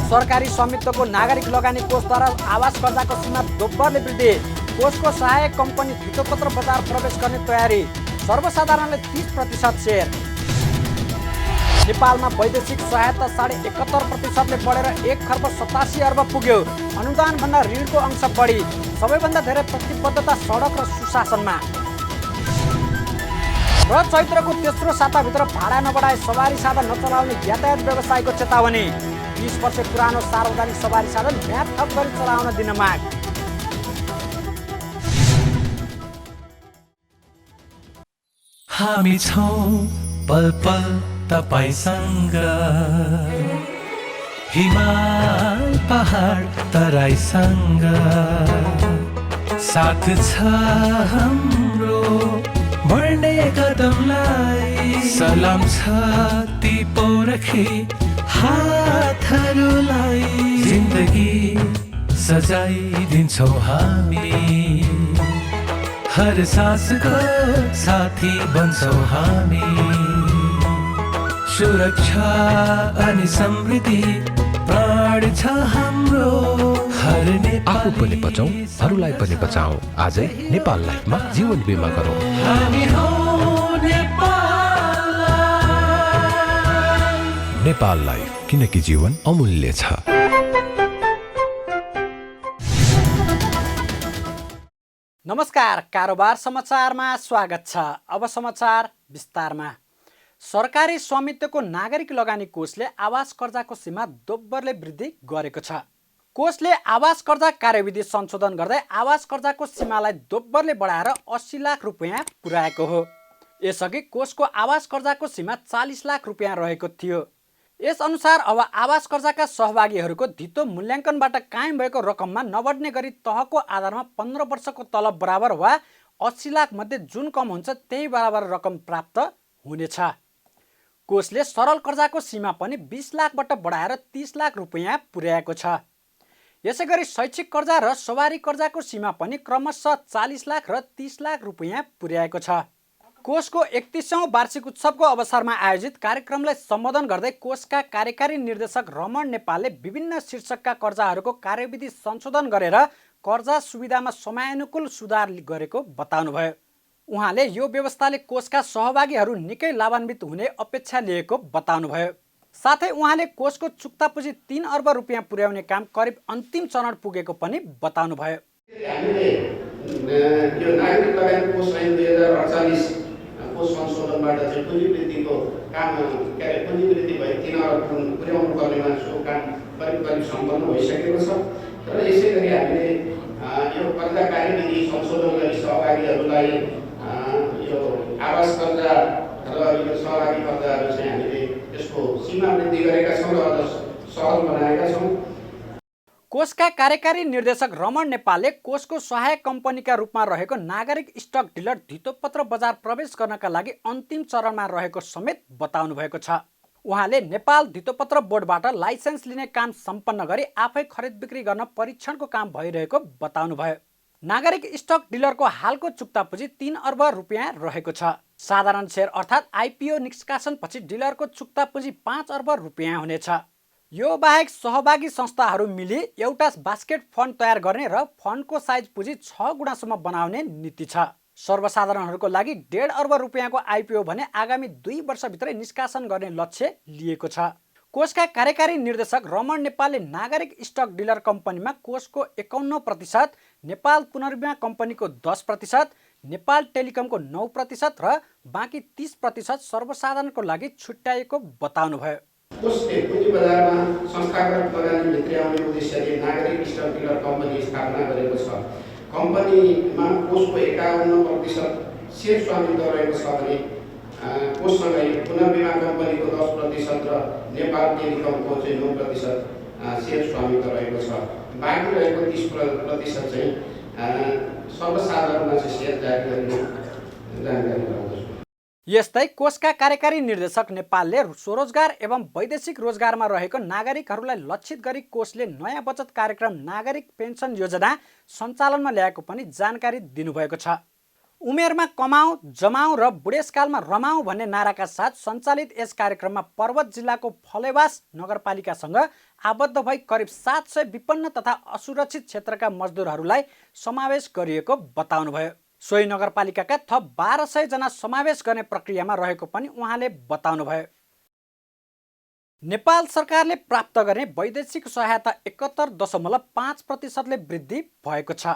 सरकारी स्वामित्वको नागरिक लगानी कोषद्वारा आवास कर्जाको सीमा दोब्बरले वृद्धि। कोषको सहायक कम्पनी धितोपत्र बजार प्रवेश गर्ने तयारी। सर्वसाधारणले 30% सेयर। नेपालमा वैदेशिक सहायता 71.75%ले बढेर 1,87 अर्ब पुग्यो। अनुदानभन्दा ऋणको अंश बढी। सबैभन्दा धेरै प्रतिबद्धता सडक र सुशासनमा। र चैत्रको तेस्रो साताभित्र भाडा नबढाए सवारी साधन नचलाउने यातायात व्यवसायको चेतावनी। 20 वर्ष पुरानो सार्वजनिक सवारी साधन म्याद थप गरी चलाउन दिन माग। हामी छौं पल पल तपाईसँग, हिमाल पहाड तराईसँग, साथ छ हाम्रो बढ्ने कदमलाई। सलाम छ ती पौरखी हातहरूलाई, जिन्दगी सजाइदिन्छौँ हामी, हर सासको साथी बन्छौँ हामी। सुरक्षा अनि समृद्धि प्राण छ हाम्रो, हर आफू पनि बचाऊ, अरूलाई पनि बचाऊ। आजै नेपाल लाइफमा जीवन बिमा गरौँ। हामी हौं नेपाल लाइफ। नेपाल लाइफ, किनकि जीवन अमूल्य छ। नमस्कार, कारोबार समाचारमा स्वागत छ। अब समाचार विस्तारमा। सरकारी स्वामित्वको नागरिक लगानी कोषले आवास कर्जाको सीमा दोब्बरले वृद्धि गरेको छ। कोषले आवास कर्जा कार्यविधि संशोधन गर्दै आवास कर्जाको सीमालाई दोब्बरले बढाएर 80 लाख रुपियाँ पुर्याएको हो। यसअघि कोषको आवास कर्जाको सीमा 40 लाख रुपियाँ रहेको थियो। यसअनुसार अब आवास कर्जाका सहभागीहरूको धितो मूल्याङ्कनबाट कायम भएको रकममा नबढ्ने गरी तहको आधारमा 15 वर्षको तलब बराबर वा 80 लाख मध्ये जुन कम हुन्छ त्यही बराबर रकम प्राप्त हुनेछ। कोषले सरल कर्जाको सीमा पनि 20 लाखबाट बढाएर 30 लाख रुपियाँ पुर्याएको छ। यसैगरी शैक्षिक कर्जा र सवारी कर्जाको सीमा पनि क्रमशः 40 लाख र 30 लाख रुपियाँ पुर्याएको छ। कोषको 31औं वार्षिक उत्सवको अवसरमा आयोजित कार्यक्रमलाई सम्बोधन गर्दै कोषका कार्यकारी निर्देशक रमण नेपालले विभिन्न शीर्षकका कर्जाहरूको कार्यविधि संशोधन गरेर कर्जा सुविधामा समयानुकूल सुधार गरेको बताउनुभयो। उहाँले यो व्यवस्थाले कोषका सहभागीहरू निकै लाभान्वित हुने अपेक्षा लिएको बताउनुभयो। साथै उहाँले कोषको चुक्ता पुँजी 3 अर्ब रुपियाँ पुर्याउने काम करिब अन्तिम चरण पुगेको पनि बताउनुभयो। हामीले यो नागरिक लगानी कोष ऐन 2048 कोष संशोधनबाट चाहिँ पुँजी वृद्धिको काम पुँजी वृद्धि भए 3 अर्ब पुर्याउनु पर्नेमा सो काम करिब सम्पन्न भइसकेको छ। र यसै गरी हामीले यो कर्जा कार्यविधि संशोधन गरी सहभागीहरूलाई यो आवास कर्जा र यो सहभागी कर्जाहरू चाहिँ हामीले यसको सीमा वृद्धि गरेका छौँ र अझ सहज बनाएका छौँ। कोषका कार्यकारी निर्देशक रमण नेपालले कोषको सहायक कम्पनीका रूपमा रहेको नागरिक स्टक डिलर धितोपत्र बजार प्रवेश गर्नका लागि अन्तिम चरणमा रहेको समेत बताउनु भएको छ। उहाँले नेपाल धितोपत्र बोर्डबाट लाइसेन्स लिने काम सम्पन्न गरी आफै खरिद बिक्री गर्न परीक्षणको काम भइरहेको बताउनुभयो। नागरिक स्टक डिलरको हालको चुक्ता पुँजी 3 अर्ब रुपियाँ रहेको छ। साधारण सेयर अर्थात् आइपिओ निष्कासनपछि डिलरको चुक्ता पुँजी 5 अर्ब रुपियाँ हुनेछ। यो बाहेक सहभागी संस्थाहरू मिली एउटा बास्केट फन्ड तयार गर्ने र फन्डको साइज पुँजी 6 गुणासम्म बनाउने नीति छ। सर्वसाधारणहरूको लागि 1.5 अर्ब रुपियाँको आइपिओ भने आगामी 2 वर्षभित्रै निष्कासन गर्ने लक्ष्य लिएको छ। कोषका कार्यकारी निर्देशक रमण नेपालले नागरिक स्टक डिलर कम्पनीमा कोषको 51%, नेपाल पुनर्विमा कम्पनीको 10%, नेपाल टेलिकमको 9% र बाँकी 30% सर्वसाधारणको लागि छुट्याइएको बताउनुभयो। कोषले पुँजी बजारमा संस्थागत लगानी भित्र्याउने उद्देश्यले नागरिक स्टक डिलर कम्पनी स्थापना गरेको छ। कम्पनीमा कोषको 51% सेयर स्वामित्व रहेको छ भने कोषसँगै पुनर्विमा कम्पनीको 10% र नेपाल टेलिकमको चाहिँ 9% सेयर स्वामित्व रहेको छ। बाँकी रहेको 30% चाहिँ सर्वसाधारणमा चाहिँ सेयर जारी गर्ने जानकारी गराउँदछु। यस्तै कोषका कार्यकारी निर्देशक नेपालले स्वरोजगार एवं वैदेशिक रोजगारमा रहेको नागरिकहरूलाई लक्षित गरी कोषले नयाँ बचत कार्यक्रम नागरिक पेन्सन योजना सञ्चालनमा ल्याएको पनि जानकारी दिनुभएको छ। उमेरमा कमाऊ जमाऊ र बुढेसकालमा रमाऊ भन्ने नाराका साथ सञ्चालित यस कार्यक्रममा पर्वत जिल्लाको फलेवास नगरपालिकासँग आबद्ध भई करिब 700 विपन्न तथा असुरक्षित क्षेत्रका मजदुरहरूलाई समावेश गरिएको बताउनुभयो। सोही नगरपालिकाका थप 1200 जना समावेश गर्ने प्रक्रियामा रहेको पनि उहाँले बताउनुभयो। नेपाल सरकारले प्राप्त गर्ने वैदेशिक सहायता 71.5% वृद्धि भएको छ।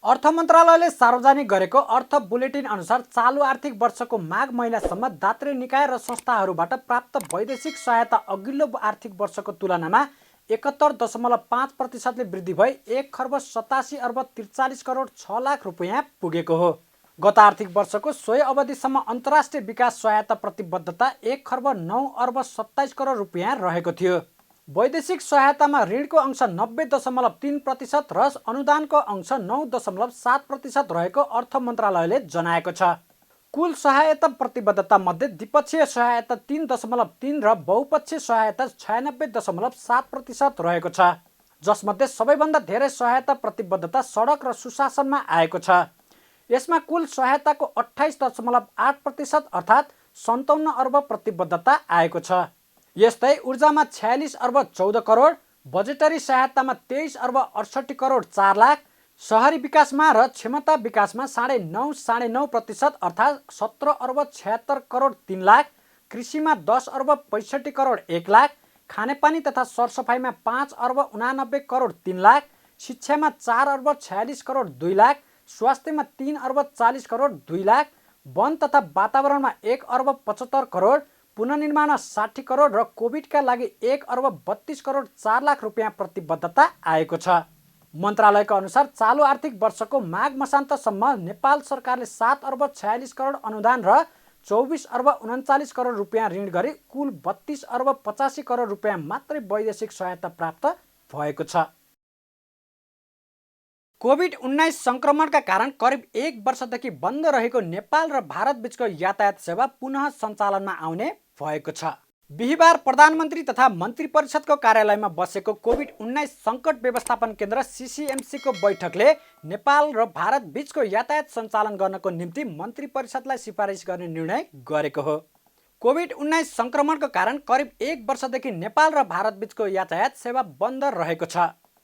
अर्थ मन्त्रालयले सार्वजनिक गरेको अर्थ बुलेटिन अनुसार चालु आर्थिक वर्षको माघ महिनासम्म दात्री निकाय र संस्थाहरूबाट प्राप्त वैदेशिक सहायता अघिल्लो आर्थिक वर्षको तुलनामा 71.5% वृद्धि भई 1,87,43,06,00,000 रुपियाँ पुगेको हो। गत आर्थिक वर्षको सोही अवधिसम्म अन्तर्राष्ट्रिय विकास सहायता प्रतिबद्धता 1,09,27,00,00,000 रुपियाँ रहेको थियो। वैदेशिक सहायतामा ऋणको अंश 90.3% र अनुदानको अंश 9.7% रहेको अर्थ मन्त्रालयले जनाएको छ। कुल सहायता प्रतिबद्धता मध्ये द्विपक्षीय सहायता 3.3 र बहुपक्षीय सहायता 96.7% रहेको छ, जसमध्ये सबैभन्दा धेरै सहायता प्रतिबद्धता सडक र सुशासनमा आएको छ। यसमा कुल सहायताको 28.8% अर्थात् 57 अर्ब प्रतिबद्धता आएको छ। यस्तै ऊर्जामा 46 अर्ब 14 करोड, बजेटरी सहायतामा 23 अर्ब 68 करोड 4 लाख, शहरी विकासमा र क्षमता विकासमा 9.5% अर्थात् 17 अर्ब 76 करोड 3 लाख, कृषिमा 10 अर्ब 65 करोड 1 लाख, खानेपानी तथा सरसफाइमा 5 अर्ब 89 करोड 3 लाख, शिक्षामा 4 अर्ब 46 करोड 2 लाख, स्वास्थ्यमा 3 अर्ब 40 करोड 2 लाख, वन तथा वातावरणमा 1 अर्ब 75 करोड, पुनर्निर्माणमा 60 करोड र कोभिडका लागि 1 अर्ब 32 करोड 4 लाख रुपियाँ प्रतिबद्धता आएको छ। मन्त्रालयका अनुसार चालु आर्थिक वर्षको माघ मसान्तसम्म नेपाल सरकारले 7 अर्ब 46 करोड अनुदान र 24 अर्ब 39 करोड रुपियाँ ऋण गरी कुल 32 अर्ब 85 करोड रुपियाँ मात्रै वैदेशिक सहायता प्राप्त भएको छ। कोभिड-19 सङ्क्रमणका कारण करिब 1 वर्षदेखि बन्द रहेको नेपाल र भारत बीचको यातायात सेवा पुनः सञ्चालनमा आउने भएको छ। बिहिबार प्रधानमन्त्री तथा मन्त्री परिषदको कार्यालयमा बसेको कोभिड-19 सङ्कट व्यवस्थापन केन्द्र CCMC को बैठकले नेपाल र भारत बीचको यातायात सञ्चालन गर्नको निम्ति मन्त्री परिषदलाई सिफारिस गर्ने निर्णय गरेको हो। कोभिड-19 सङ्क्रमणको कारण करिब 1 वर्षदेखि नेपाल र भारत बीचको यातायात सेवा बन्द रहेको छ।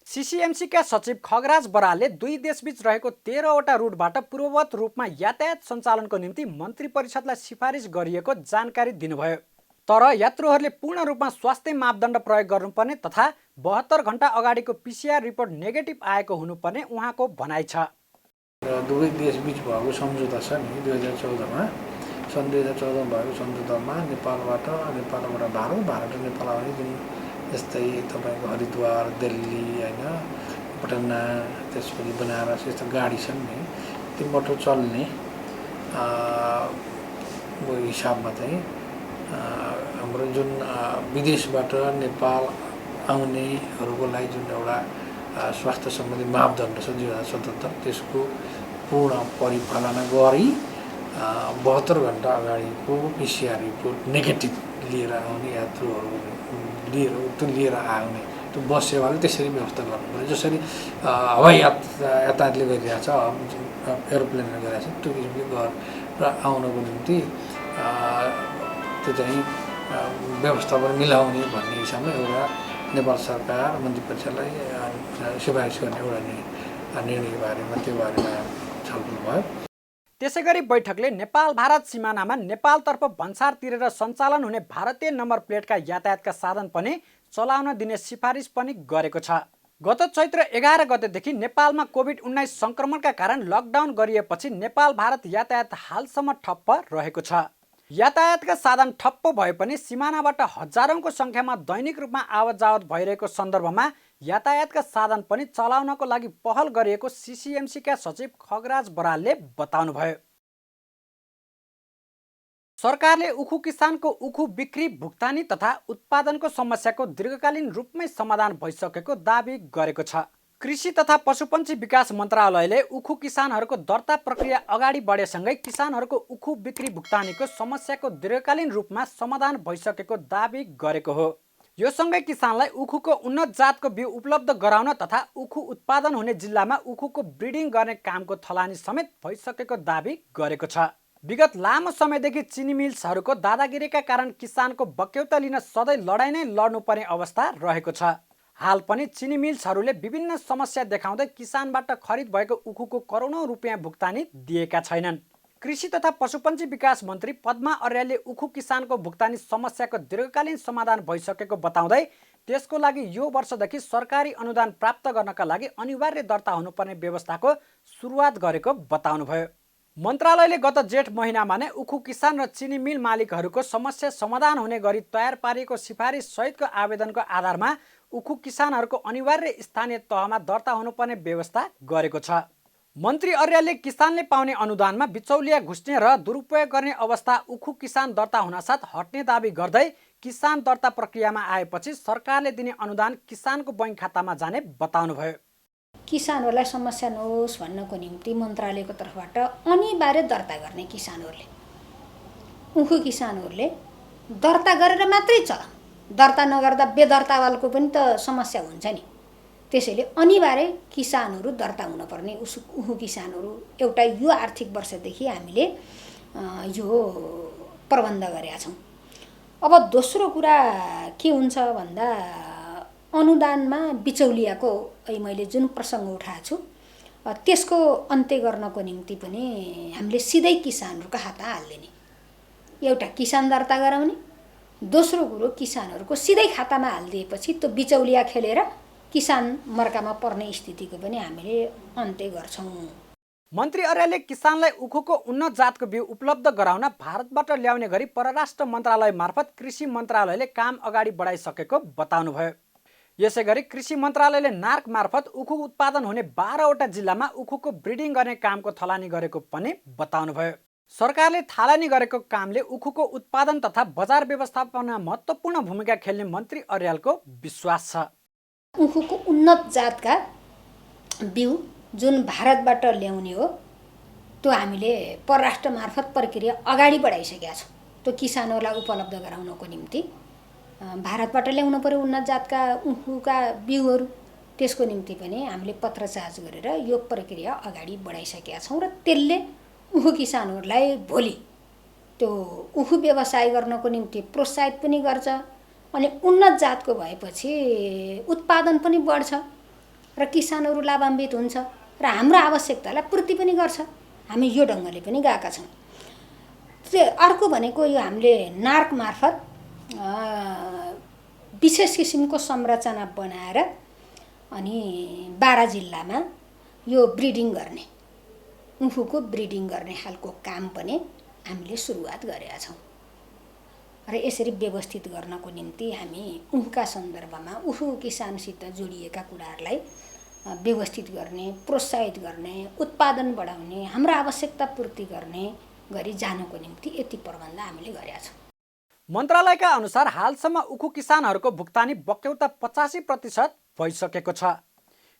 CCMC का सचिव खगराज बरालले दुई देशबीच रहेको 13वटा रुटबाट पूर्ववत रूपमा यातायात सञ्चालनको निम्ति मन्त्री परिषदलाई सिफारिस गरिएको जानकारी दिनुभयो। तर यात्रुहरूले पूर्ण रूपमा स्वास्थ्य मापदण्ड प्रयोग गर्नुपर्ने तथा 72 घण्टा अगाडिको PCR रिपोर्ट नेगेटिभ आएको हुनुपर्ने उहाँको भनाइ छ। दुवै देशबीच भएको सम्झौता छ नि 2014मा, सन् 2014मा भएको सम्झौतामा नेपालबाट भारत, भारत र नेपाल आउने जुन यस्तै तपाईँको हरिद्वार, दिल्ली होइन, पटना, त्यसपछि बनारस यस्तो गाडी छन् नि, ती मोटो चल्ने हिसाबमा चाहिँ हाम्रो जुन विदेशबाट नेपाल आउनेहरूको लागि जुन एउटा स्वास्थ्य सम्बन्धी मापदण्ड छ 2077 त्यसको पूर्ण परिपालना गरी 72 घण्टा अगाडिको PCR रिपोर्ट नेगेटिभ लिएर आउने यात्रुहरू लिएर आउने त्यो बस सेवाले त्यसरी व्यवस्था गर्नुपर्छ। जसरी हवाई यातायातले गरिरहेछ, एरोप्लेनले गरिरहेछ, त्यो किसिमले गरेर आउनको निम्ति त्यो चाहिँ व्यवस्थापन मिलाउने भन्ने हिसाबमा एउटा नेपाल सरकार मन्त्री परिषदलाई सिफारिस गर्ने एउटा निर्णय बारेमा त्यो बारेमा छलफल भयो। त्यसैगरी बैठकले नेपाल भारत सिमानामा नेपालतर्फ भन्सार तिरेर सञ्चालन हुने भारतीय नम्बर प्लेटका यातायातका साधन पनि चलाउन दिने सिफारिस पनि गरेको छ। गत चैत्र 11 गतेदेखि नेपालमा कोभिड-19 सङ्क्रमणका कारण लकडाउन गरिएपछि नेपाल भारत यातायात हालसम्म ठप्प रहेको छ। यातायातका साधन ठप्प भए पनि सिमानाबाट हजारौंको सङ्ख्यामा दैनिक रूपमा आवत जावत भइरहेको सन्दर्भमा यातायातका साधन पनि चलाउनको लागि पहल गरिएको CCMC का सचिव खगराज बरालले बताउनुभयो। सरकारले उखु किसानको उखु बिक्री भुक्तानी तथा उत्पादनको समस्याको दीर्घकालीन रूपमै समाधान भइसकेको दाबी गरेको छ। कृषि तथा पशुपन्छी विकास मन्त्रालयले उखु किसानहरूको दर्ता प्रक्रिया अगाडि बढेसँगै किसानहरूको उखु बिक्री भुक्तानीको समस्याको दीर्घकालीन रूपमा समाधान भइसकेको दाबी गरेको हो। यो सँगै किसानलाई उखुको उन्नत जातको बिउ उपलब्ध गराउन तथा उखु उत्पादन हुने जिल्लामा उखुको ब्रिडिङ गर्ने कामको थलानी समेत भइसकेको दाबी गरेको छ। विगत लामो समयदेखि चिनी मिल्सहरूको दादागिरीका कारण किसानको बक्यौता लिन सधैँ लडाइँ नै लड्नुपर्ने अवस्था रहेको छ। हाल पनि चिनी मिल्सहरूले विभिन्न समस्या देखाउँदै किसानबाट खरिद भएको उखुको करोडौँ रुपियाँ भुक्तानी दिएका छैनन्। कृषि तथा पशुपन्छी विकास मन्त्री पद्मा अर्यालले उखु किसानको भुक्तानी समस्याको दीर्घकालीन समाधान भइसकेको बताउँदै त्यसको लागि यो वर्षदेखि सरकारी अनुदान प्राप्त गर्नका लागि अनिवार्य दर्ता हुनुपर्ने व्यवस्थाको सुरुवात गरेको बताउनुभयो। मन्त्रालयले गत जेठ महिनामा नै उखु किसान र चिनी मिल मालिकहरूको समस्या समाधान हुने गरी तयार पारिएको सिफारिस सहितको आवेदनको आधारमा उखु किसानहरूको अनिवार्य स्थानीय तहमा दर्ता हुनुपर्ने व्यवस्था गरेको छ। मन्त्री अर्यालले किसानले पाउने अनुदानमा बिचौलिया घुस्ने र दुरुपयोग गर्ने अवस्था उखु किसान दर्ता हुनासाथ हट्ने दाबी गर्दै किसान दर्ता प्रक्रियामा आएपछि सरकारले दिने अनुदान किसानको बैंक खातामा जाने बताउनुभयो। किसानहरूलाई समस्या नहोस् भन्नको निम्ति मन्त्रालयको तर्फबाट अनिवार्य दर्ता गर्ने किसानहरूले उखु किसानहरूले दर्ता गरेर मात्रै चल, दर्ता नगर्दा बेदर्तावालको पनि त समस्या हुन्छ नि। त्यसैले अनिवार्य किसानहरू दर्ता हुनुपर्ने उखु किसानहरू एउटा यो आर्थिक वर्षदेखि हामीले यो प्रबन्ध गरेका छौँ। अब दोस्रो कुरा के हुन्छ भन्दा अनुदानमा बिचौलियाको मैले जुन प्रसङ्ग उठाएको छु त्यसको अन्त्य गर्नको निम्ति पनि हामीले सिधै किसानहरूको हातमा हालिदिने, एउटा किसान दर्ता गराउने, दोस्रो कुरो किसानहरूको सिधै खातामा हालिदिएपछि त्यो बिचौलिया खेलेर किसान मर्कामा पर्ने स्थितिको पनि हामीले अन्त्य गर्छौँ। मन्त्री अर्यालले किसानलाई उखुको उन्नत जातको बिउ उपलब्ध गराउन भारतबाट ल्याउने गरी परराष्ट्र मन्त्रालय मार्फत कृषि मन्त्रालयले काम अगाडि बढाइसकेको बताउनुभयो। यसै गरी कृषि मन्त्रालयले नार्क मार्फत उखु उत्पादन हुने 12वटा जिल्लामा उखुको ब्रिडिङ गर्ने कामको थलानी गरेको पनि बताउनुभयो। सरकारले थालनी गरेको कामले उखुको उत्पादन तथा बजार व्यवस्थापनमा महत्त्वपूर्ण भूमिका खेल्ने मन्त्री अर्यालको विश्वास छ। उखुको उन्नत जातका बिउ जुन भारतबाट ल्याउने हो त्यो हामीले परराष्ट्र मार्फत प्रक्रिया अगाडि बढाइसकेका छौँ। त्यो किसानहरूलाई उपलब्ध गराउनको निम्ति भारतबाट ल्याउनु पर्यो उन्नत जातका उखुका बिउहरू, त्यसको निम्ति पनि हामीले पत्रचार्ज गरेर यो प्रक्रिया अगाडि बढाइसकेका छौँ र त्यसले उखु किसानहरूलाई भोलि त्यो उखु व्यवसाय गर्नको निम्ति प्रोत्साहित पनि गर्छ। अनि उन्नत जातको भएपछि उत्पादन पनि बढ्छ र किसानहरू लाभान्वित हुन्छ र हाम्रो आवश्यकतालाई पूर्ति पनि गर्छ। हामी यो ढङ्गले पनि गएका छौँ। अर्को भनेको यो हामीले नार्क मार्फत विशेष किसिमको संरचना बनाएर अनि 12 जिल्लामा यो ब्रिडिङ गर्ने, उखुको ब्रिडिङ गर्ने खालको काम पनि हामीले सुरुवात गरेका छौँ र यसरी व्यवस्थित गर्नको निम्ति हामी उखुका सन्दर्भमा उखु किसानसित जोडिएका कुराहरूलाई व्यवस्थित गर्ने, प्रोत्साहित गर्ने, उत्पादन बढाउने, हाम्रो आवश्यकता पूर्ति गर्ने गरी जानको निम्ति यति प्रबन्ध हामीले गरेका छौँ। मन्त्रालयका अनुसार हालसम्म उखु किसानहरूको भुक्तानी बक्यौता 85% भइसकेको छ।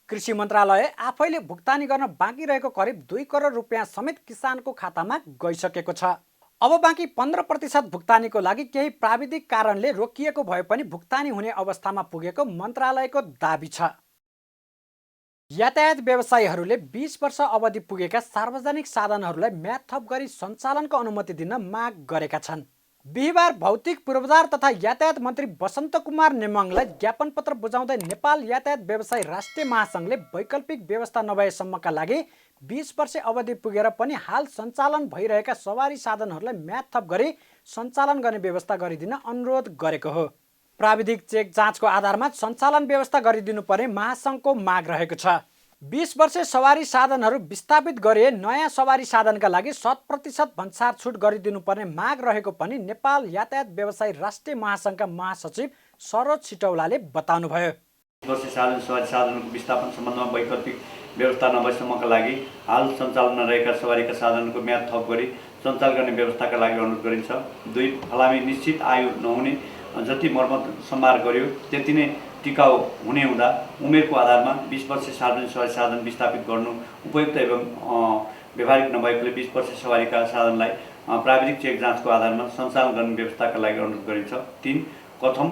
कृषि मन्त्रालय आफैले भुक्तानी गर्न बाँकी रहेको करिब 2 करोड रुपियाँ समेत किसानको खातामा गइसकेको छ। अब बाँकी 15% भुक्तानीको लागि केही प्राविधिक कारणले रोकिएको भए पनि भुक्तानी हुने अवस्थामा पुगेको मन्त्रालयको दाबी छ। यातायात व्यवसायीहरूले 20 वर्ष अवधि पुगेका सार्वजनिक साधनहरूलाई म्याद थप गरी सञ्चालनको अनुमति दिन माग गरेका छन्। बिहिबार भौतिक पूर्वाधार तथा यातायात मन्त्री बसन्त कुमार नेमाङलाई ज्ञापन पत्र बुझाउँदै नेपाल यातायात व्यवसायी राष्ट्रिय महासङ्घले वैकल्पिक व्यवस्था नभएसम्मका लागि 20 वर्ष अवधि पुगेर पनि हाल सञ्चालन भइरहेका सवारी साधनहरूलाई म्याद थप गरी सञ्चालन गर्ने व्यवस्था गरिदिन अनुरोध गरेको हो। प्राविधिक चेक जाँचको आधारमा सञ्चालन व्यवस्था गरिदिनु पर्ने महासङ्घको माग रहेको छ। 20 वर्ष सवारी साधनहरू विस्थापित गरिए नयाँ सवारी साधनका लागि 100% भन्सार छुट गरिदिनु पर्ने माग रहेको पनि नेपाल यातायात व्यवसायी राष्ट्रिय महासङ्घका महासचिव सरोज सिटौलाले बताउनुभयो। 20 वर्ष सवारी साधनहरूको विस्थापन सम्बन्धमा वैकल्पिक व्यवस्था नभएसम्मका लागि हाल सञ्चालनमा रहेका सवारीका साधनहरूको म्याद थप गरी सञ्चालन गर्ने व्यवस्थाका लागि अनुरोध गरिन्छ। 2 फलामी निश्चित आयु नहुने जति मर्मत सम्भार गर्यो त्यति नै टिकाउ हुने हुँदा उमेरको आधारमा 20 वर्ष सार्वजनिक सवारी साधन विस्थापित गर्नु उपयुक्त एवं व्यवहारिक नभएकोले 20 वर्ष सवारीका साधनलाई प्राविधिक चेक जाँचको आधारमा सञ्चालन गर्ने व्यवस्थाका लागि अनुरोध गरिन्छ। 3 कथम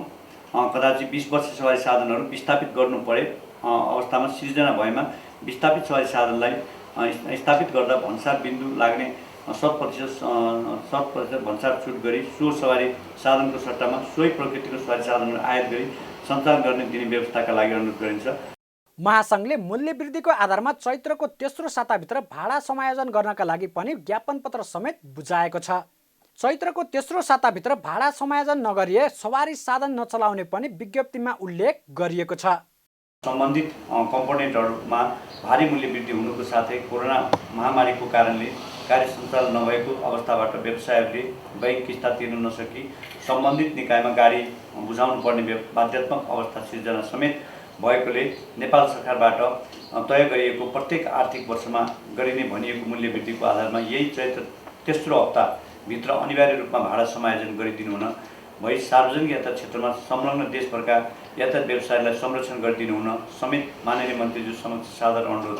कदाचित 20 वर्ष सवारी साधनहरू विस्थापित गर्नु परे अवस्थामा सिर्जना भएमा विस्थापित सवारी साधनलाई स्थापित गर्दा भन्सार बिन्दु लाग्ने 100% भन्सार छुट गरी सो सवारी साधनको सट्टामा सोही प्रकृतिको सवारी साधनहरू आयात गरी सञ्चालन गर्ने दिने व्यवस्थाका लागि अनुरोध गरिन्छ। महासङ्घले मूल्य वृद्धिको आधारमा चैत्रको तेस्रो साताभित्र भाडा समायोजन गर्नका लागि पनि ज्ञापन पत्र समेत बुझाएको छ। चैत्रको तेस्रो साताभित्र भाडा समायोजन नगरिए सवारी साधन नचलाउने पनि विज्ञप्तिमा उल्लेख गरिएको छ। सम्बन्धित कम्पोनेन्टहरूमा भारी मूल्य वृद्धि हुनुको साथै कोरोना महामारीको कारणले कार्य सञ्चालन नभएको अवस्थाबाट व्यवसायहरूले बैङ्क किस्ता तिर्न नसकी सम्बन्धित निकायमा गाडी बुझाउनु पर्ने बाध्यात्मक अवस्था सिर्जना समेत भएकोले नेपाल सरकारबाट तय गरिएको प्रत्येक आर्थिक वर्षमा गरिने भनिएको मूल्य वृद्धिको आधारमा यही चैत्र तेस्रो हप्ताभित्र अनिवार्य रूपमा भाडा समायोजन गरिदिनु हुन भई सार्वजनिक यातायात क्षेत्रमा संलग्न देशभरका यातायात व्यवसायलाई संरक्षण गरिदिनु हुन समेत माननीय मन्त्रीज्यू समक्ष सादर अनुरोध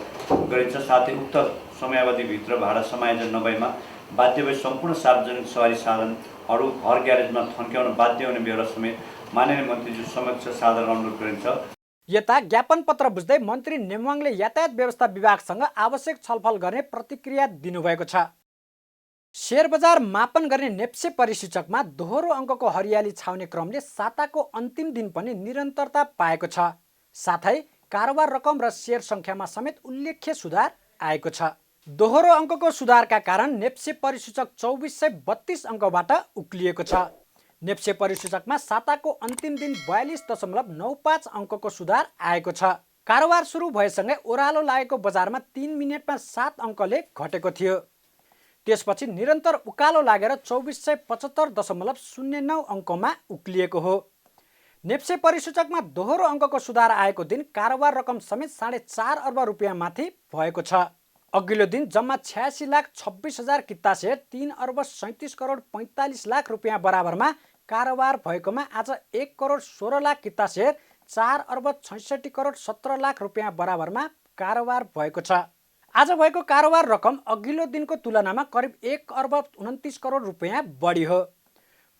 गरिन्छ। साथै उक्त समयावधिभित्र भाडा समायोजन नभएमा बाध्य भई सम्पूर्ण सार्वजनिक सवारी साधनहरू घर ग्यारेजमा थन्क्याउन बाध्य हुने बेहोरा समेत माननीय मन्त्रीज्यू समक्ष सादर अनुरोध गरिन्छ। यता ज्ञापन पत्र बुझ्दै मन्त्री नेमुवाङले यातायात व्यवस्था विभागसँग आवश्यक छलफल गर्ने प्रतिक्रिया दिनुभएको छ। शेयर बजार मापन गर्ने नेप्से परिसूचकमा दोहोरो अङ्कको हरियाली छाउने क्रमले साताको अन्तिम दिन पनि निरन्तरता पाएको छ। साथै कारोबार रकम र शेयर सङ्ख्यामा समेत उल्लेख्य सुधार आएको छ। दोहोरो अङ्कको सुधारका कारण नेप्से परिसूचक 2432 अङ्कबाट उक्लिएको छ। नेप्से परिसूचकमा साताको अन्तिम दिन 42.95 अङ्कको सुधार आएको छ। कारोबार सुरु भएसँगै ओह्रालो लागेको बजारमा 3 मिनेटमा 7 अङ्कले घटेको थियो। त्यसपछि निरन्तर उकालो लागेर 2475.09 अङ्कमा उक्लिएको हो। नेप्से परिसूचकमा दोहोरो अङ्कको सुधार आएको दिन कारोबार रकम समेत 4.5 अर्ब रुपियाँ माथि भएको छ। अघिल्लो दिन जम्मा 86,26,000 किता सेयर 3 अर्ब 37 करोड 45 लाख रुपियाँ बराबरमा कारोबार भएकोमा आज 1 करोड 16 लाख किता सेयर 4 अर्ब 66 करोड 17 लाख रुपियाँ बराबरमा कारोबार भएको छ। आज भएको कारोबार रकम अघिल्लो दिनको तुलनामा करिब 1 अर्ब 29 करोड रुपियाँ बढी हो।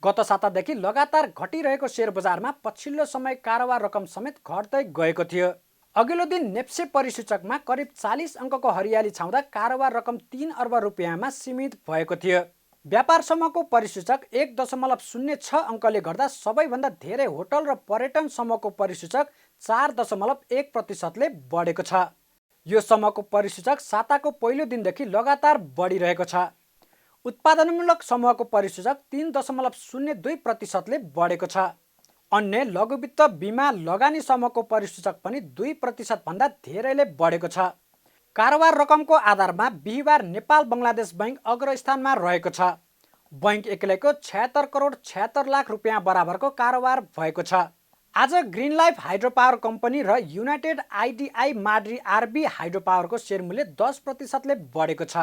गत सातादेखि लगातार घटिरहेको शेयर बजारमा पछिल्लो समय कारोबार रकम समेत घट्दै गएको थियो। अघिल्लो दिन नेप्से परिसूचकमा करिब 40 अङ्कको हरियाली छाउँदा कारोबार रकम 3 अर्ब रुपियाँमा सीमित भएको थियो। व्यापार समूहको परिसूचक 1.06 अङ्कले गर्दा सबैभन्दा धेरै होटल र पर्यटन समूहको परिसूचक 4.1%ले बढेको छ। यो समूहको परिसूचक साताको पहिलो दिनदेखि लगातार बढिरहेको छ। उत्पादनमूलक समूहको परिसूचक 3.02%ले बढेको छ। अन्य लघुवित्त बीमा लगानी समूहको परिसूचक पनि 2% भन्दा धेरैले बढेको छ। कारोबार रकमको आधारमा बिहिबार नेपाल बङ्गलादेश बैङ्क अग्रस्थानमा रहेको छ। बैङ्क एक्लैको 76 करोड 76 लाख रुपियाँ बराबरको कारोबार भएको छ। आज green life hydro power company र युनाइटेड आइडिआई माड्री आरबी हाइड्रो पावरको सेयर मूल्य 10%ले बढेको छ।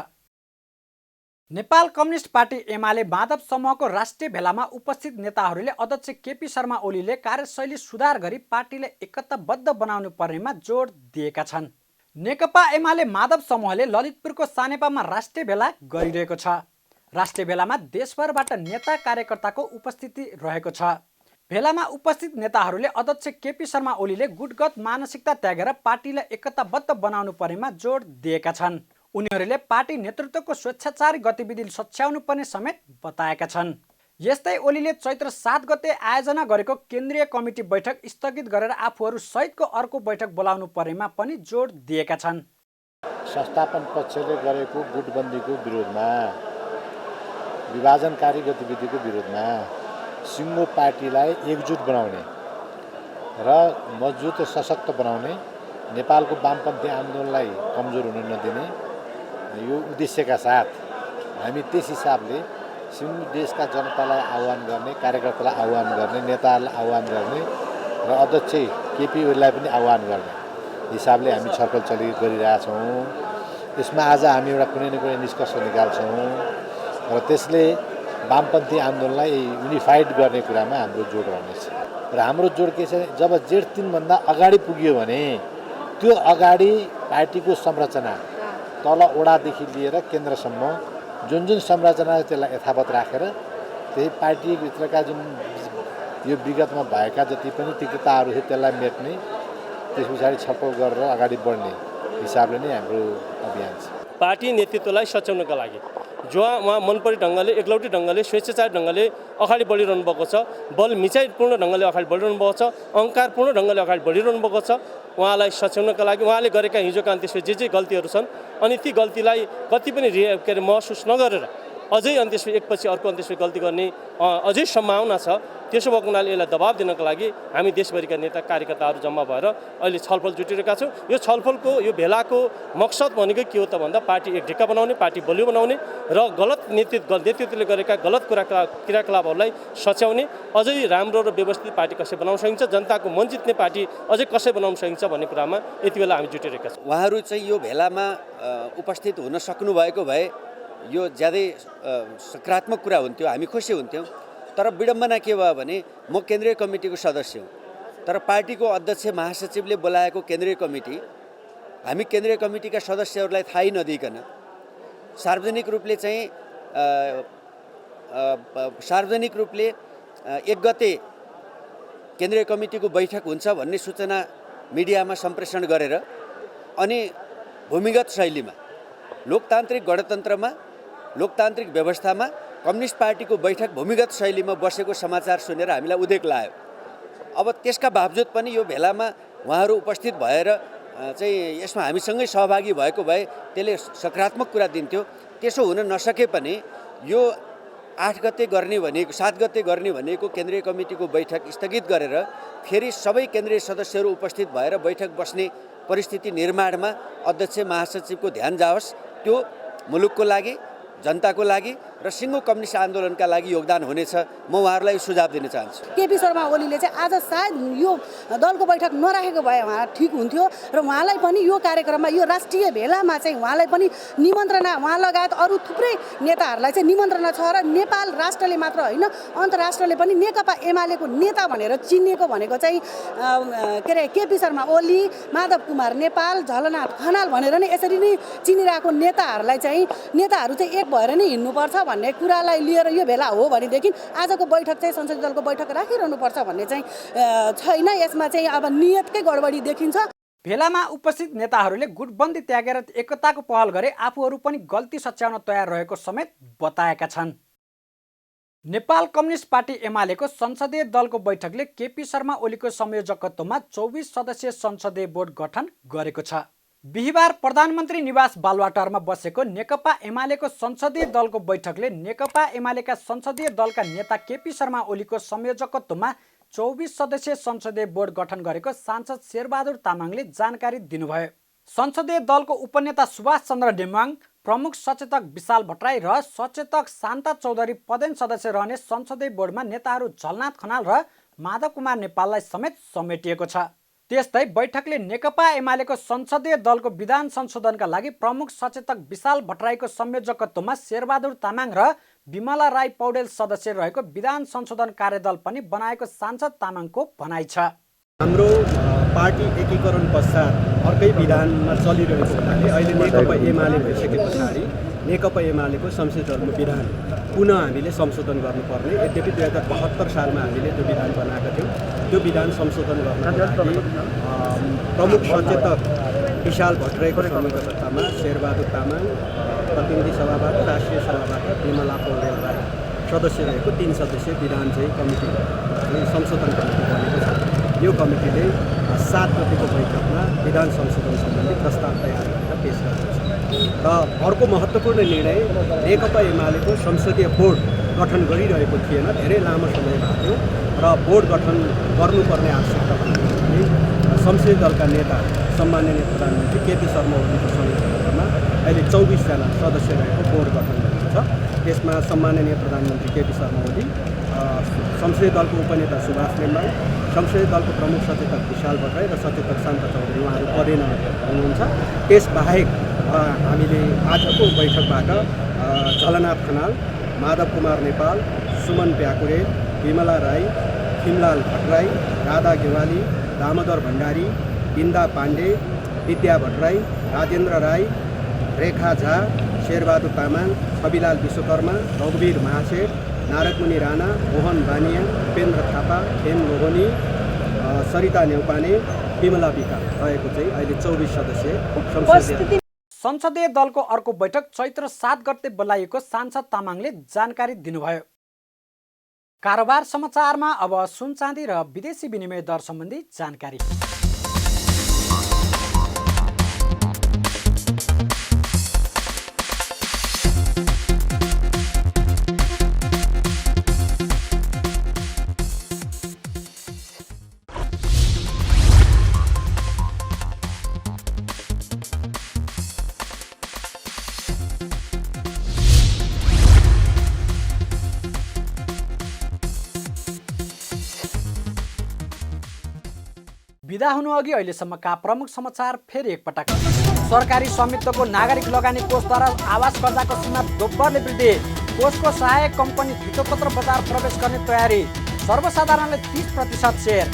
नेपाल कम्युनिस्ट पार्टी एमाले माधव समूहको राष्ट्रिय भेलामा उपस्थित नेताहरूले अध्यक्ष केपी शर्मा ओलीले कार्यशैली सुधार गरी पार्टीलाई एकताबद्ध बनाउनु पर्नेमा जोड दिएका छन्। नेकपा एमाले माधव समूहले ललितपुरको सानेपामा राष्ट्रिय भेला गरिरहेको छ। राष्ट्रिय भेलामा देशभरबाट नेता कार्यकर्ताको उपस्थिति रहेको छ। भेलामा उपस्थित नेताहरूले अध्यक्ष केपी शर्मा ओलीले गुटगत मानसिकता त्यागेर पार्टीलाई एकताबद्ध बनाउनु पर्नेमा जोड दिएका छन्। उनीहरूले पार्टी नेतृत्वको स्वेच्छाचारी गतिविधि सच्याउनु पर्ने समेत बताएका छन्। यस्तै ओलीले चैत्र 7 गते आयोजना गरेको केन्द्रीय कमिटी बैठक स्थगित गरेर आफूहरू सहितको अर्को बैठक बोलाउनु पर्नेमा पनि जोड दिएका छन्। संस्थापन पक्षले गरेको गुटबन्दीको विरोधमा, विभाजनकारी गतिविधिको विरोधमा सिङ्गो पार्टीलाई एकजुट बनाउने र मजबुत सशक्त बनाउने, नेपालको वामपन्थी आन्दोलनलाई कमजोर हुन नदिने यो उद्देश्यका साथ हामी त्यस हिसाबले सिङ्गो देशका जनतालाई आह्वान गर्ने, कार्यकर्तालाई आह्वान गर्ने, नेताहरूलाई आह्वान गर्ने र अध्यक्ष केपी ओलीलाई पनि आह्वान गर्ने हिसाबले हामी छलफल गरिरहेछौँ। यसमा आज हामी एउटा कुनै न कुनै निष्कर्ष निकाल्छौँ र त्यसले वामपन्थी आन्दोलनलाई युनिफाइड गर्ने कुरामा हाम्रो जोड रहनेछ। र हाम्रो जोड के छ, जब जेठ 3 भन्दा अगाडि पुग्यो भने त्यो अगाडि पार्टीको संरचना तल ओडादेखि लिएर केन्द्रसम्म जुन संरचना त्यसलाई यथावत राखेर त्यही पार्टीभित्रका जुन यो विगतमा भएका जति पनि तिक्तताहरू थियो त्यसलाई मेट्ने, त्यस पछाडि छलफल गरेर अगाडि बढ्ने हिसाबले नै हाम्रो अभियान छ। पार्टी नेतृत्वलाई सच्याउनका लागि जो उहाँ मनपरी ढङ्गले एकलौटी ढङ्गले स्वेच्छाचार ढङ्गले अगाडि बढिरहनु भएको छ, बल मिचाइपूर्ण ढङ्गले अगाडि बढिरहनु भएको छ, अहङ्कारपूर्ण ढङ्गले अगाडि बढिरहनु भएको छ, उहाँलाई सच्याउनका लागि उहाँले गरेका हिजोका त्यसमा जे गल्तीहरू छन् अनि ती गल्तीलाई कति पनि महसुस नगरेर अझै अनि त्यसपछि एकपछि अर्को अनि त्यसपछि गल्ती गर्ने अझै सम्भावना छ। त्यसो भएको हुनाले यसलाई दबाब दिनको लागि हामी देशभरिका नेता कार्यकर्ताहरू जम्मा भएर अहिले छलफल जुटिरहेका छौँ। यो छलफलको यो भेलाको मकसद भनेको के हो त भन्दा पार्टी एक ढिक्का बनाउने, पार्टी बलियो बनाउने र गलत नेतृत्वले गरेका गलत क्रियाकलापहरूलाई सच्याउने, अझै राम्रो र व्यवस्थित पार्टी कसरी बनाउन सकिन्छ, जनताको मन जित्ने पार्टी अझै कसरी बनाउन सकिन्छ भन्ने कुरामा यति बेला हामी जुटिरहेका छौँ। उहाँहरू चाहिँ यो भेलामा उपस्थित हुन सक्नुभएको भए यो ज्यादै सकारात्मक कुरा हुन्थ्यो, हामी खुसी हुन्थ्यौँ। तर विडम्बना के भयो भने म केन्द्रीय कमिटीको सदस्य हुँ, तर पार्टीको अध्यक्ष महासचिवले बोलाएको केन्द्रीय कमिटी हामी केन्द्रीय कमिटीका सदस्यहरूलाई थाहै नदिइकन सार्वजनिक रूपले 1 गते केन्द्रीय कमिटीको बैठक हुन्छ भन्ने सूचना मिडियामा सम्प्रेषण गरेर अनि भूमिगत शैलीमा लोकतान्त्रिक गणतन्त्रमा लोकतान्त्रिक व्यवस्थामा कम्युनिस्ट पार्टीको बैठक भूमिगत शैलीमा बसेको समाचार सुनेर हामीलाई उदेक लाग्यो। अब त्यसका बावजुद पनि यो भेलामा उहाँहरू उपस्थित भएर चाहिँ यसमा हामीसँगै सहभागी भएको भए त्यसले सकारात्मक कुरा दिन्थ्यो। त्यसो हुन नसके पनि यो 8 गते गर्ने भनेको 7 गते गर्ने भनेको केन्द्रीय कमिटीको बैठक स्थगित गरेर फेरि सबै केन्द्रीय सदस्यहरू उपस्थित भएर बैठक बस्ने परिस्थिति निर्माणमा अध्यक्ष महासचिवको ध्यान जाओस्। त्यो मुलुकको लागि, जनताको लागि र सिङ्गो कम्युनिस्ट आन्दोलनका लागि योगदान हुनेछ। म उहाँहरूलाई सुझाव दिन चाहन्छु। केपी शर्मा ओलीले चाहिँ आज सायद यो दलको बैठक नराखेको भए उहाँ ठिक हुन्थ्यो र उहाँलाई पनि यो कार्यक्रममा यो राष्ट्रिय भेलामा चाहिँ उहाँलाई पनि निमन्त्रणा, उहाँ लगायत अरू थुप्रै नेताहरूलाई चाहिँ निमन्त्रणा छ र नेपाल राष्ट्रले मात्र होइन अन्तर्राष्ट्रले पनि नेकपा एमालेको नेता भनेर चिनिएको भनेको चाहिँ के अरे केपी शर्मा ओली, माधव कुमार नेपाल, झलनाथ खनाल भनेर नै यसरी नै चिनिरहेको नेताहरू चाहिँ एक भएर नै हिँड्नुपर्छ भन्ने कुरालाई लिएर यो भेला हो भनेदेखि आजको बैठक चाहिँ संसदीय दलको बैठक राखिरहनुपर्छ भन्ने चाहिँ छैन। यसमा चाहिँ अब नियतकै गडबडी देखिन्छ। भेलामा उपस्थित नेताहरूले गुटबन्दी त्यागेर एकताको पहल गरे आफूहरू पनि गल्ती सच्याउन तयार रहेको समेत बताएका छन्। नेपाल कम्युनिस्ट पार्टी एमालेको संसदीय दलको बैठकले केपी शर्मा ओलीको संयोजकत्वमा 24 सदस्यीय संसदीय बोर्ड गठन गरेको छ। बिहिबार प्रधानमन्त्री निवास बालुवाटारमा बसेको नेकपा एमालेको संसदीय दलको बैठकले नेकपा एमालेका संसदीय दलका नेता केपी शर्मा ओलीको संयोजकत्वमा 24 सदस्यीय संसदीय बोर्ड गठन गरेको सांसद शेरबहादुर तामाङले जानकारी दिनुभयो। संसदीय दलको उपनेता सुभाष चन्द्र नेमाङ, प्रमुख सचेतक विशाल भट्टराई र सचेतक शान्ता चौधरी पदेन सदस्य रहने संसदीय बोर्डमा नेताहरू झलनाथ खनाल र माधव कुमार नेपाललाई समेत समेटिएको छ। त्यस्तै बैठकले नेकपा एमालेको संसदीय दलको विधान संशोधनका लागि प्रमुख सचेतक विशाल भट्टराईको संयोजकत्वमा शेरबहादुर तामाङ र विमला राई पौडेल सदस्य रहेको विधान संशोधन कार्यदल पनि बनाएको सांसद तामाङको भनाइ छ। हाम्रो पार्टी एकीकरण पश्चात अर्कै विधानमा चलिरहेको हुनाले अहिले नेकपा एमाले भइसके पछाडि नेकपा एमालेको संसदीय दलको विधान पुनः हामीले संशोधन गर्नुपर्ने। यद्यपि 2072 सालमा हामीले त्यो विधान बनाएका थियौँ। त्यो विधान संशोधन गर्नको लागि प्रमुख सचेतक विशाल भट्टराईको संयोजकतामा शेरबहादुर तामाङ, प्रतिनिधि सभाबाट राष्ट्रिय सभाबाट विमला पौडेल राई सदस्य रहेको 3 सदस्यीय विधान चाहिँ कमिटी संशोधन कमिटी बनेको छ। यो कमिटीले 7 गतेको बैठकमा विधान संशोधन सम्बन्धी प्रस्ताव तयार गरेर पेश गरेको छ। र अर्को महत्त्वपूर्ण निर्णय नेकपा एमालेको संसदीय बोर्ड गठन गरिरहेको थिएन, धेरै लामो समय भएको थियो र बोर्ड गठन गर्नुपर्ने आवश्यकता भन्ने संसदीय दलका नेता सम्माननीय प्रधानमन्त्री केपी शर्मा ओलीको संयोजकत्वमा अहिले 24 जना सदस्य रहेको बोर्ड गठन गरेको छ। त्यसमा सम्माननीय प्रधानमन्त्री केपी शर्मा ओली, संसदीय दलको उपनेता सुभाष नेमाङ, संसदीय दलको प्रमुख सचेतक विशाल भट्टराई र सचेतक शान्ता चौधरी उहाँहरू पदेन हुनुहुन्छ। त्यसबाहेक हामीले आजको बैठकबाट झलनाथ खनाल, माधव कुमार नेपाल, सुमन प्याकुरे, विमला राई, खिमलाल भट्टराई, राधा गेवाली, दामोदर भण्डारी, बिन्दा पाण्डे, विद्या भट्टराई, राजेन्द्र राई, रेखा झा, शेरबहादुर तामाङ, छविलाल विश्वकर्मा, रघुवीर महासेठ, नारदमुनि राणा, मोहन बानिया, उपेन्द्र थापा, एम लोहनी, सरिता नेउपाने, विमला विका रहेको चाहिँ अहिले 24 सदस्यीय संसदीय दलको अर्को बैठक चैत्र 7 गते बोलाइएको सांसद तामाङले जानकारी दिनुभयो। कारोबार समाचारमा अब सुन चाँदी र विदेशी विनिमय दर सम्बन्धी जानकारी। बिदा हुनु अघि अहिलेसम्मका प्रमुख समाचार फेरि एकपटक। सरकारी स्वामित्वको नागरिक लगानी कोषद्वारा आवास कर्जाको सीमा दोब्बरले वृद्धि। कोषको सहायक कम्पनी धितोपत्र बजार प्रवेश गर्ने तयारी। सर्वसाधारणले 30% सेयर।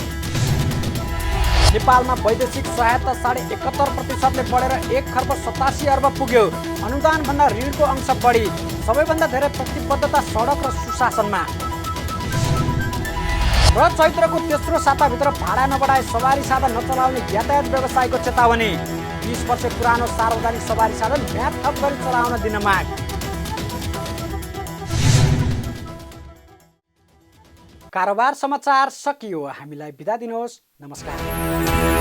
नेपालमा वैदेशिक सहायता 71.75%ले बढेर 1 खर्ब 87 अर्ब पुग्यो। अनुदानभन्दा ऋणको अंश बढी। सबैभन्दा धेरै प्रतिबद्धता सडक र सुशासनमा। र चैत्रको तेस्रो साताभित्र भाडा नबढाए सवारी साधन नचलाउने यातायात व्यवसायको चेतावनी। 20 वर्ष पुरानो सार्वजनिक सवारी साधन म्याद थप गरी चलाउन दिन माग। कारोबार समाचार सकियो। हामीलाई बिदा दिनुहोस्। नमस्कार।